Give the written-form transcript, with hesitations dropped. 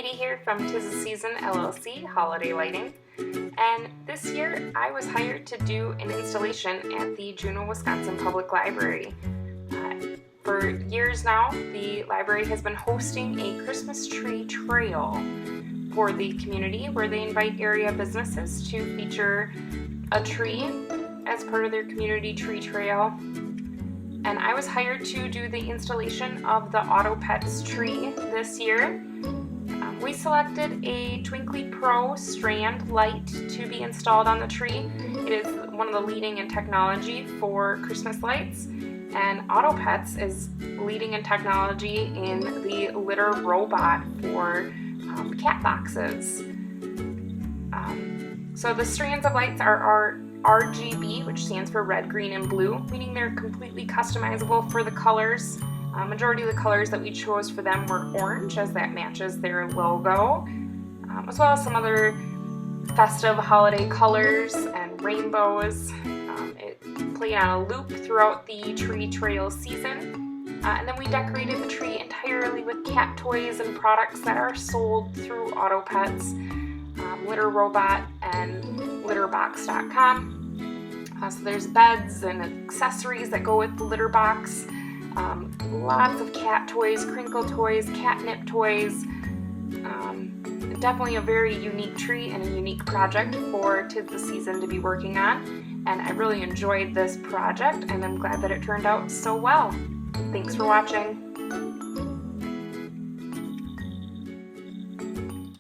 Katie here from Tis the Season LLC Holiday Lighting, and this year I was hired to do an installation at the Juneau, Wisconsin Public Library. For years now, the library has been hosting a Christmas tree trail for the community where they invite area businesses to feature a tree as part of their community tree trail. And I was hired to do the installation of the Autopet tree this year. We selected a Twinklypro strand light to be installed on the tree. It is one of the leading in technology for Christmas lights, and Autopet is leading in technology in the litter robot for cat boxes. So the strands of lights are RGB, which stands for red, green, and blue, meaning they're completely customizable for the colors. Majority of the colors that we chose for them were orange, as that matches their logo, as well as some other festive holiday colors and rainbows. It played on a loop throughout the tree trail season. And then we decorated the tree entirely with cat toys and products that are sold through Autopet's Litter Robot and litterbox.com. So there's beds and accessories that go with the litter box. Lots of cat toys, crinkle toys, catnip toys. Definitely a very unique tree and a unique project for Tis the Season to be working on. And I really enjoyed this project, and I'm glad that it turned out so well. Thanks for watching.